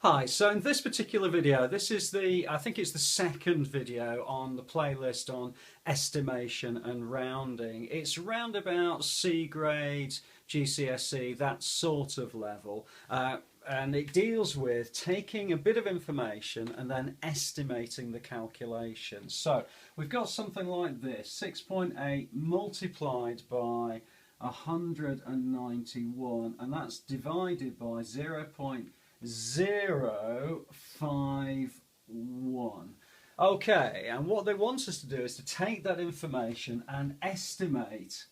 Hi, so in this particular video, this is I think it's the second video on the playlist on estimation and rounding. It's round about C grade, GCSE, that sort of level. And it deals with taking a bit of information and then estimating the calculation. So we've got something like this, 6.8 multiplied by 191, and that's divided by 0.051. Okay, and what they want us to do is to take that information and estimate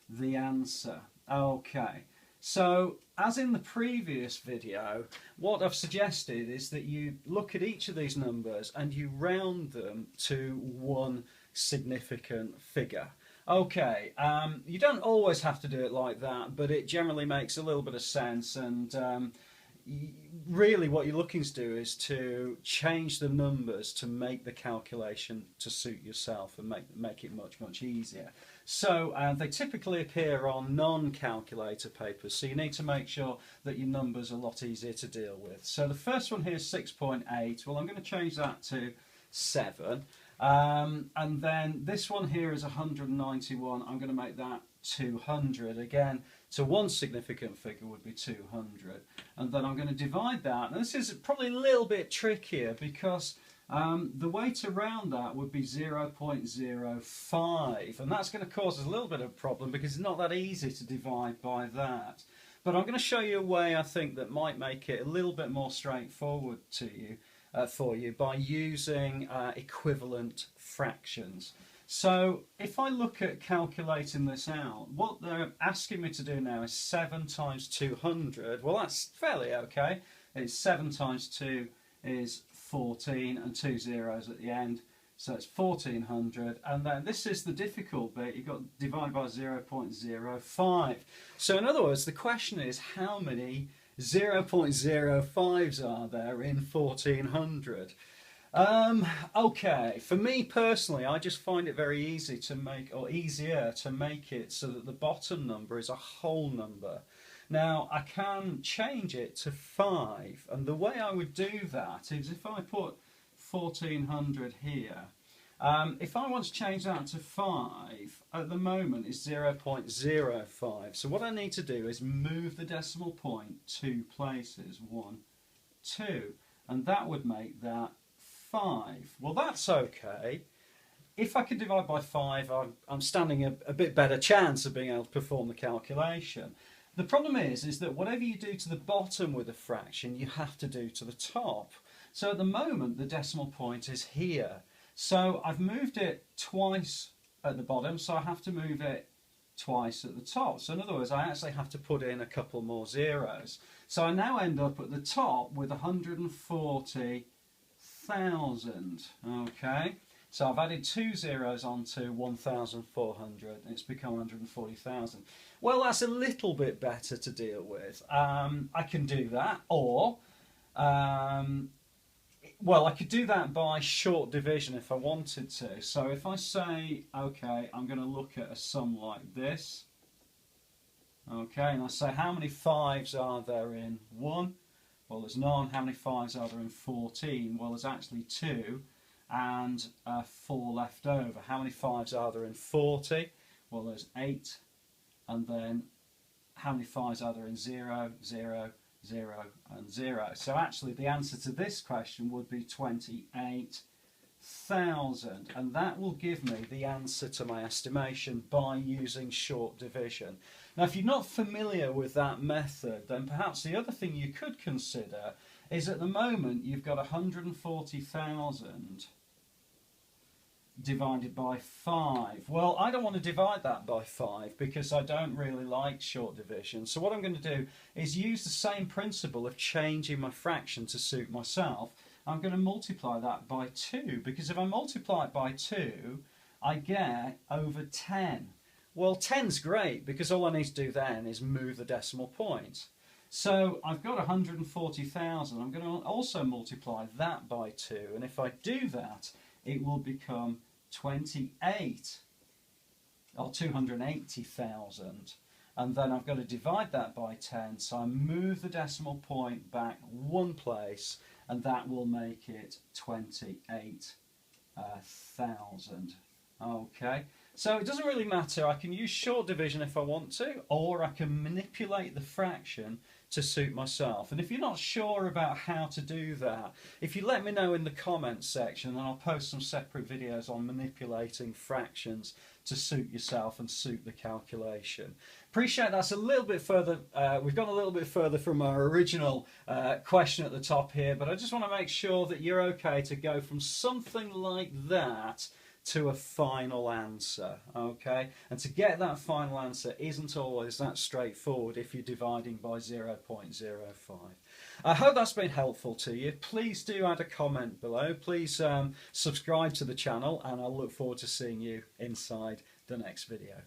the answer. Okay, so as in the previous video, what I've suggested is that you look at each of these numbers and you round them to one significant figure. Okay, you don't always have to do it like that, but it generally makes a little bit of sense, and really what you're looking to do is to change the numbers to make the calculation to suit yourself and make it much easier. So they typically appear on non-calculator papers, so you need to make sure that your numbers are a lot easier to deal with. So the first one here is 6.8. Well, I'm going to change that to 7. And then this one here is 191. I'm going to make that 200. Again, so one significant figure would be 200. And then I'm going to divide that. And this is probably a little bit trickier because the way to round that would be 0.05. And that's going to cause us a little bit of a problem because it's not that easy to divide by that. But I'm going to show you a way I think that might make it a little bit more straightforward to you. For you by using equivalent fractions. So if I look at calculating this out, what they're asking me to do now is 7 times 200. Well, that's fairly okay. It's 7 times 2 is 14 and 2 zeros at the end, so it's 1400. And then this is the difficult bit, you've got to divide by 0.05. So in other words, the question is how many 0.05s are there in 1400? Okay, for me personally, I just find it very easy to make, or easier to make it so that the bottom number is a whole number. Now, I can change it to 5, and the way I would do that is if I put 1400 here, if I want to change that to 5, at the moment it's 0.05. So what I need to do is move the decimal point 2 places, 1, 2, and that would make that 5. Well, that's okay. If I can divide by 5, I'm standing a bit better chance of being able to perform the calculation. The problem is that whatever you do to the bottom with a fraction, you have to do to the top. So at the moment, the decimal point is here. So I've moved it twice at the bottom, so I have to move it twice at the top. So in other words, I actually have to put in a couple more zeros. So I now end up at the top with 140,000. Okay, so I've added 2 zeros onto 1,400 and it's become 140,000. Well, that's a little bit better to deal with. I can do that, or well, I could do that by short division if I wanted to. So if I say, okay, I'm going to look at a sum like this. Okay, and I say, how many 5s are there in 1? Well, there's none. How many 5s are there in 14? Well, there's actually 2 and 4 left over. How many 5s are there in 40? Well, there's 8. And then how many 5s are there in 0, 0, 0 and 0. So actually the answer to this question would be 28,000, and that will give me the answer to my estimation by using short division. Now if you're not familiar with that method, then perhaps the other thing you could consider is at the moment you've got 140,000 divided by 5. Well, I don't want to divide that by 5 because I don't really like short division. So what I'm going to do is use the same principle of changing my fraction to suit myself. I'm going to multiply that by 2, because if I multiply it by 2, I get over 10. Well, 10's great because all I need to do then is move the decimal point. So I've got 140,000. I'm going to also multiply that by 2, and if I do that, it will become 28 or 280,000. and then I've got to divide that by 10, so I move the decimal point back one place, and that will make it 28,000. Okay, so it doesn't really matter. I can use short division if I want to, or I can manipulate the fraction to suit myself. And if you're not sure about how to do that, if you let me know in the comments section, then I'll post some separate videos on manipulating fractions to suit yourself and suit the calculation. Appreciate that's a little bit further, we've gone a little bit further from our original question at the top here, but I just want to make sure that you're okay to go from something like that to a final answer, okay? And to get that final answer isn't always that straightforward if you're dividing by 0.05. I hope that's been helpful to you. Please do add a comment below. Please subscribe to the channel, and I'll look forward to seeing you inside the next video.